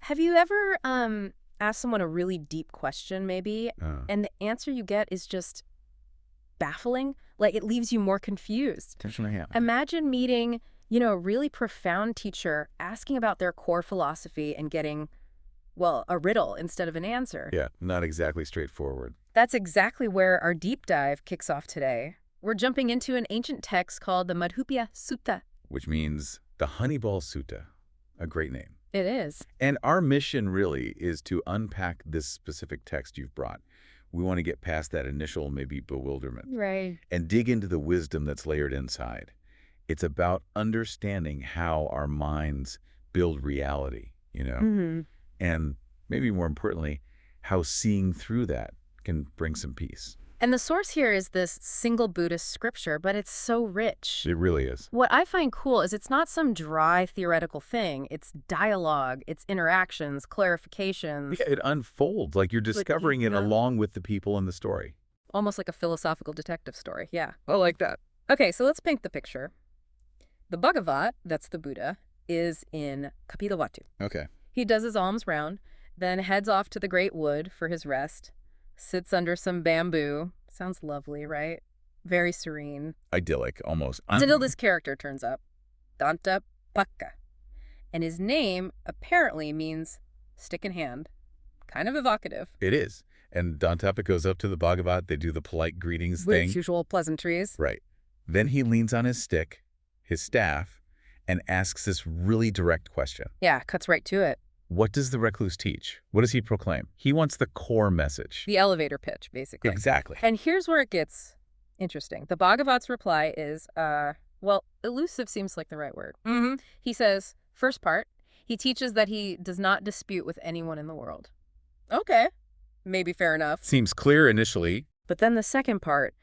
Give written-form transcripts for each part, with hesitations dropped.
Have you ever asked someone a really deep question, maybe, and the answer you get is just baffling? Like, it leaves you more confused. Imagine meeting, a really profound teacher, asking about their core philosophy and getting, well, a riddle instead of an answer. Yeah, not exactly straightforward. That's exactly where our deep dive kicks off today. We're jumping into an ancient text called the Madhupiṇḍikasuttaṃ. Which means the Honeyball Sutta. A great name. It is. And our mission really is to unpack this specific text you've brought. We want to get past that initial maybe bewilderment. Right. And dig into the wisdom that's layered inside. It's about understanding how our minds build reality, And maybe more importantly, how seeing through that can bring some peace. And the source here is this single Buddhist scripture, but it's so rich. It really is. What I find cool is it's not some dry theoretical thing. It's dialogue, it's interactions, clarifications. Yeah, it unfolds like you're discovering it along with the people in the story. Almost like a philosophical detective story, yeah. I like that. Okay, so let's paint the picture. The Bhagavat, that's the Buddha, is in Kapilavatthu. Okay. He does his alms round, then heads off to the great wood for his rest, sits under some bamboo. Sounds lovely, right? Very serene. Idyllic, almost. Until this character turns up, Daṇḍapāṇi. And his name apparently means stick in hand. Kind of evocative. It is. And Daṇḍapāṇi goes up to the Bhagavat. They do the polite greetings thing. With usual pleasantries. Right. Then he leans on his stick, his staff, and asks this really direct question. Yeah, cuts right to it. What does the recluse teach? What does he proclaim? He wants the core message. The elevator pitch, basically. Exactly. And here's where it gets interesting. The Bhagavat's reply is, well, elusive seems like the right word. He says, first part, he teaches that he does not dispute with anyone in the world. Okay, maybe fair enough. Seems clear initially. But then the second part,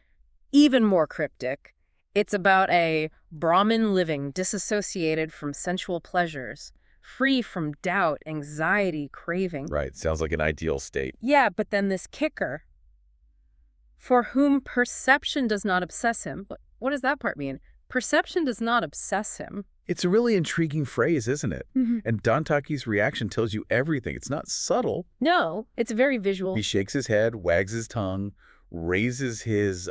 even more cryptic. It's about a Brahmin living disassociated from sensual pleasures, free from doubt, anxiety, craving. Right. Sounds like an ideal state. Yeah, but then this kicker. For whom perception does not obsess him. What does that part mean? Perception does not obsess him. It's a really intriguing phrase, isn't it? And Daṇḍapāṇi's reaction tells you everything. It's not subtle. No, it's very visual. He shakes his head, wags his tongue, raises his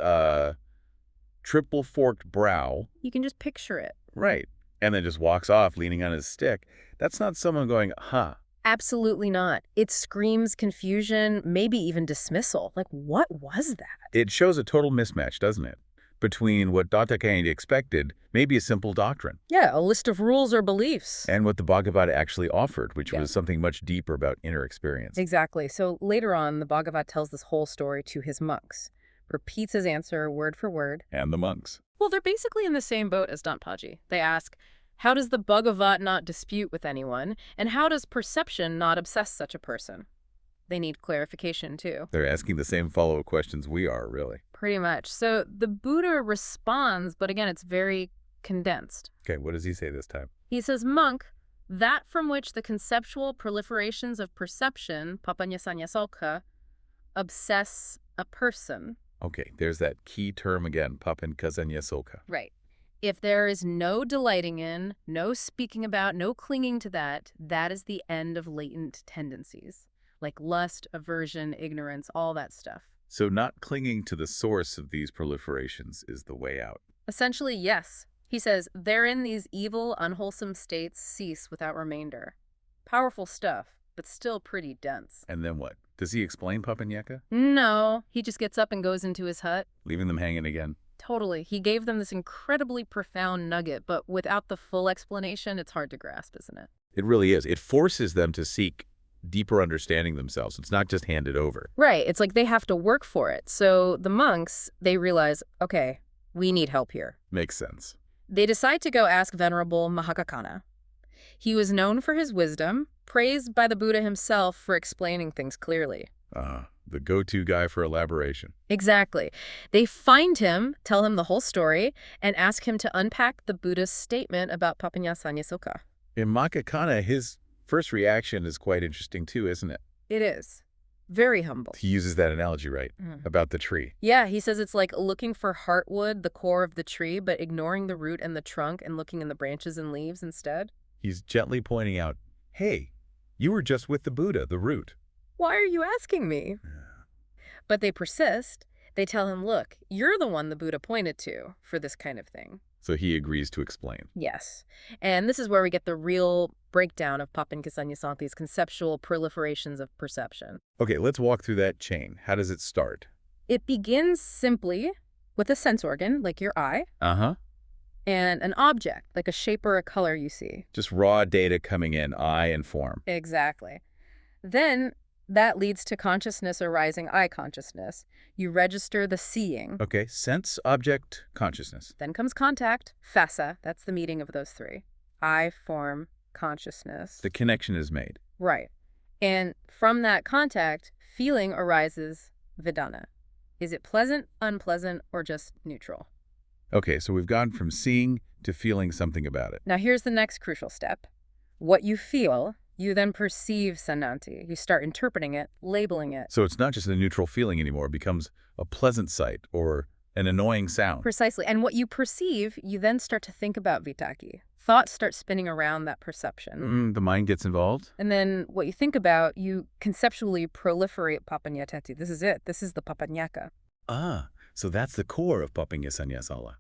triple forked brow. You can just picture it. Right. And then just walks off leaning on his stick. That's not someone going, huh. Absolutely not. It screams confusion, maybe even dismissal. Like, what was that? It shows a total mismatch, doesn't it? Between what Daṇḍapāṇi expected, maybe a simple doctrine. Yeah, a list of rules or beliefs. And what the Bhagavat actually offered, which was something much deeper about inner experience. Exactly. So later on, the Bhagavat tells this whole story to his monks. Repeats his answer word for word. And the monks. Well, they're basically in the same boat as Daṇḍapāṇi. They ask, how does the Bhagavat not dispute with anyone? And how does perception not obsess such a person? They need clarification, too. They're asking the same follow-up questions we are, really. Pretty much. So the Buddha responds, but again, it's very condensed. Okay, what does he say this time? He says, monk, that from which the conceptual proliferations of perception, papaññasaññasalka, obsess a person. Okay, there's that key term again, papaññasaññasalka. Right. If there is no delighting in, no speaking about, no clinging to that, that is the end of latent tendencies, like lust, aversion, ignorance, all that stuff. So not clinging to the source of these proliferations is the way out. Essentially, yes. He says, therein these evil, unwholesome states cease without remainder. Powerful stuff, but still pretty dense. And then what? Does he explain papaññaka? No, he just gets up and goes into his hut. Leaving them hanging again. Totally. He gave them this incredibly profound nugget, but without the full explanation, it's hard to grasp, isn't it? It really is. It forces them to seek deeper understanding themselves. It's not just handed over. Right. It's like they have to work for it. So the monks, they realize, okay, we need help here. Makes sense. They decide to go ask Venerable Mahākaccāna. He was known for his wisdom, praised by the Buddha himself for explaining things clearly. The go-to guy for elaboration. Exactly. They find him, tell him the whole story, and ask him to unpack the Buddha's statement about papaññasaññasalka. In Mahākaccāna, his first reaction is quite interesting too, isn't it? It is. Very humble. He uses that analogy, right? About the tree. Yeah, he says it's like looking for heartwood, the core of the tree, but ignoring the root and the trunk and looking in the branches and leaves instead. He's gently pointing out, hey, You were just with the Buddha, the root. Why are you asking me? But they persist. They tell him, look, you're the one the Buddha pointed to for this kind of thing. So he agrees to explain. Yes. And this is where we get the real breakdown of Papaṇḍikasuttaṃ's conceptual proliferations of perception. Okay, let's walk through that chain. How does it start? It begins simply with a sense organ, like your eye, and an object, like a shape or a color you see. Just raw data coming in, eye and form. Exactly. Then that leads to consciousness arising, eye consciousness. You register the seeing. Okay, sense, object, consciousness. Then comes contact, phassa. That's the meeting of those three. Eye, form, consciousness. The connection is made. Right. And from that contact, feeling arises, vedana. Is it pleasant, unpleasant, or just neutral? Okay, so we've gone from seeing to feeling something about it. Now here's the next crucial step. What you feel, you then perceive sananti. You start interpreting it, labeling it. So it's not just a neutral feeling anymore. It becomes a pleasant sight or an annoying sound. Precisely. And what you perceive, you then start to think about vitāki. Thoughts start spinning around that perception. The mind gets involved. And then what you think about, you conceptually proliferate papaññātati. This is it. This is the papaññāka. So that's the core of papaññāsala,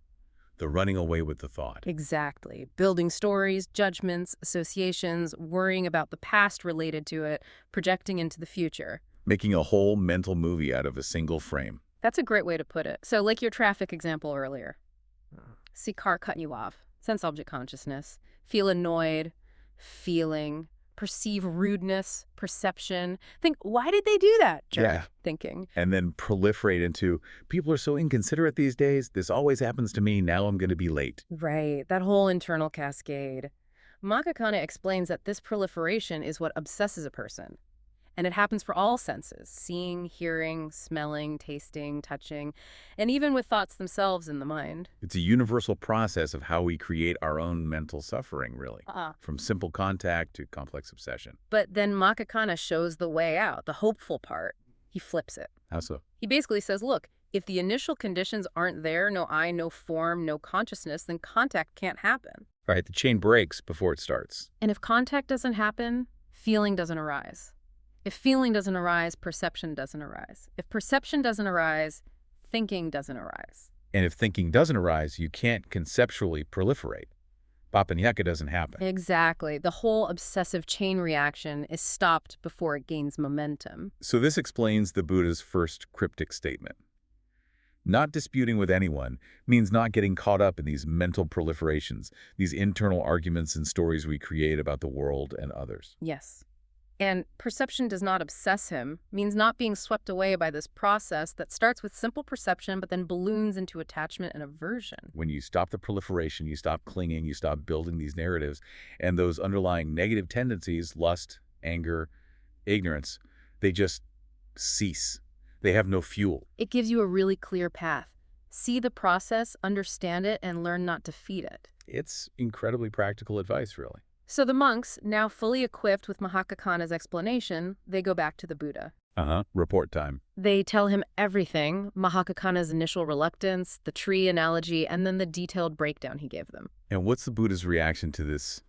the running away with the thought. Exactly. Building stories, judgments, associations, worrying about the past related to it, projecting into the future. Making a whole mental movie out of a single frame. That's a great way to put it. So like your traffic example earlier. See car cutting you off. Sense object consciousness. Feel annoyed. Feeling. Perceive rudeness. Perception. Think, why did they do that? Jerk. Yeah. Thinking. And then proliferate into, people are so inconsiderate these days. This always happens to me. Now I'm going to be late. Right. That whole internal cascade. Mahākaccāna explains that this proliferation is what obsesses a person. And it happens for all senses, seeing, hearing, smelling, tasting, touching, and even with thoughts themselves in the mind. It's a universal process of how we create our own mental suffering, really, from simple contact to complex obsession. But then Mahākaccāna shows the way out, the hopeful part. He flips it. How so? He basically says, look, if the initial conditions aren't there, no eye, no form, no consciousness, then contact can't happen. Right, the chain breaks before it starts. And if contact doesn't happen, feeling doesn't arise. If feeling doesn't arise, perception doesn't arise. If perception doesn't arise, thinking doesn't arise. And if thinking doesn't arise, you can't conceptually proliferate. Papaññāka doesn't happen. Exactly. The whole obsessive chain reaction is stopped before it gains momentum. So this explains the Buddha's first cryptic statement. Not disputing with anyone means not getting caught up in these mental proliferations, these internal arguments and stories we create about the world and others. Yes. And perception does not obsess him, means not being swept away by this process that starts with simple perception but then balloons into attachment and aversion. When you stop the proliferation, you stop clinging, you stop building these narratives, and those underlying negative tendencies, lust, anger, ignorance, they just cease. They have no fuel. It gives you a really clear path. See the process, understand it, and learn not to feed it. It's incredibly practical advice, really. So the monks, now fully equipped with Mahākaccāna's explanation, they go back to the Buddha. Report time. They tell him everything, Mahākaccāna's initial reluctance, the tree analogy, and then the detailed breakdown he gave them. And what's the Buddha's reaction to this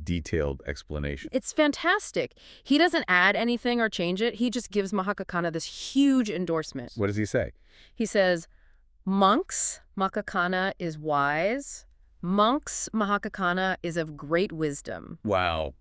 detailed explanation? It's fantastic. He doesn't add anything or change it. He just gives Mahākaccāna this huge endorsement. What does he say? He says, monks, Mahākaccāna is wise. Monks, Mahākaccāna is of great wisdom. Wow.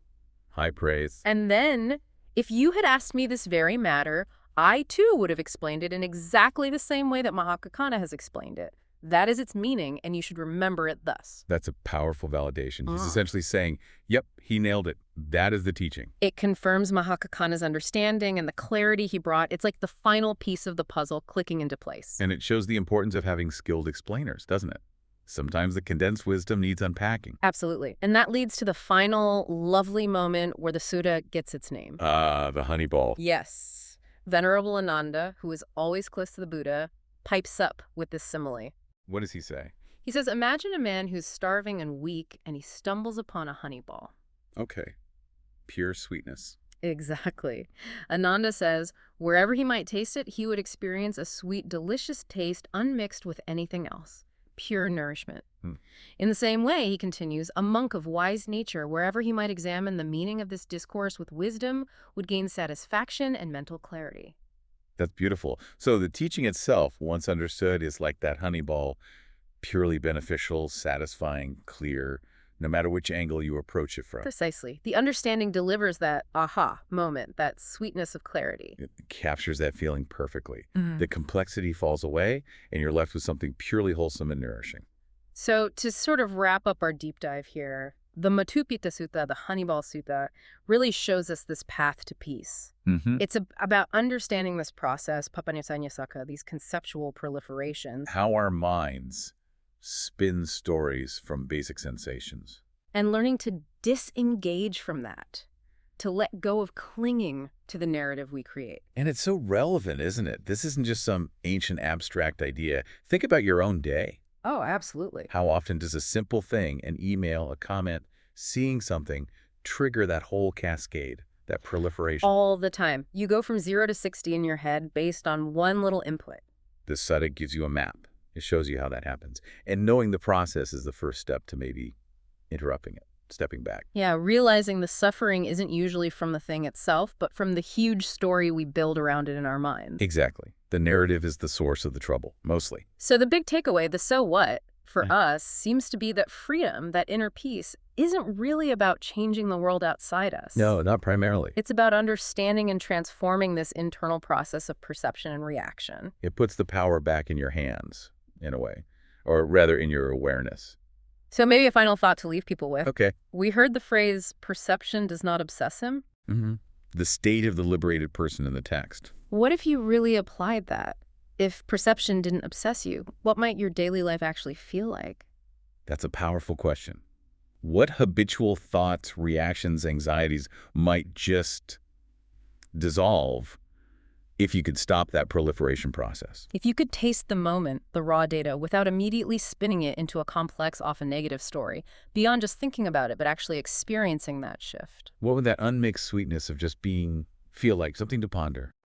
High praise. And then, if you had asked me this very matter, I too would have explained it in exactly the same way that Mahākaccāna has explained it. That is its meaning, and you should remember it thus. That's a powerful validation. He's essentially saying, yep, he nailed it. That is the teaching. It confirms Mahākaccāna's understanding and the clarity he brought. It's like the final piece of the puzzle clicking into place. And it shows the importance of having skilled explainers, doesn't it? Sometimes the condensed wisdom needs unpacking. Absolutely. And that leads to the final lovely moment where the sutta gets its name. The Honeyball. Yes. Venerable Ananda, who is always close to the Buddha, pipes up with this simile. What does he say? He says, imagine a man who's starving and weak, and he stumbles upon a honey ball. Okay. Pure sweetness. Exactly. Ananda says, wherever he might taste it, he would experience a sweet, delicious taste unmixed with anything else. pure nourishment. In the same way, he continues, a monk of wise nature, wherever he might examine the meaning of this discourse with wisdom, would gain satisfaction and mental clarity. That's beautiful. So the teaching itself, once understood, is like that Honeyball, purely beneficial, satisfying, clear, no matter which angle you approach it from. Precisely. The understanding delivers that aha moment, that sweetness of clarity. It captures that feeling perfectly. The complexity falls away, and you're left with something purely wholesome and nourishing. So to sort of wrap up our deep dive here, the Madhupiṇḍikasuttaṃ, the Honeyball Sutta, really shows us this path to peace. It's about understanding this process, papaññaññasaka, these conceptual proliferations. How our minds spin stories from basic sensations. And learning to disengage from that, to let go of clinging to the narrative we create. And it's so relevant, isn't it? This isn't just some ancient abstract idea. Think about your own day. Oh, absolutely. How often does a simple thing, an email, a comment, seeing something, trigger that whole cascade, that proliferation? All the time. You go from 0 to 60 in your head based on one little input. The sutta gives you a map. It shows you how that happens. And knowing the process is the first step to maybe interrupting it, stepping back. Yeah, realizing the suffering isn't usually from the thing itself, but from the huge story we build around it in our minds. Exactly. The narrative is the source of the trouble, mostly. So the big takeaway, the so what, for us, seems to be that freedom, that inner peace, isn't really about changing the world outside us. No, not primarily. It's about understanding and transforming this internal process of perception and reaction. It puts the power back in your hands, in a way, or rather in your awareness. So maybe a final thought to leave people with. Okay. We heard the phrase, perception does not obsess him. The state of the liberated person in the text. What if you really applied that? If perception didn't obsess you, what might your daily life actually feel like? That's a powerful question. What habitual thoughts, reactions, anxieties might just dissolve if you could stop that proliferation process? If you could taste the moment, the raw data, without immediately spinning it into a complex, often negative story, beyond just thinking about it, but actually experiencing that shift. What would that unmixed sweetness of just being feel like? Something to ponder.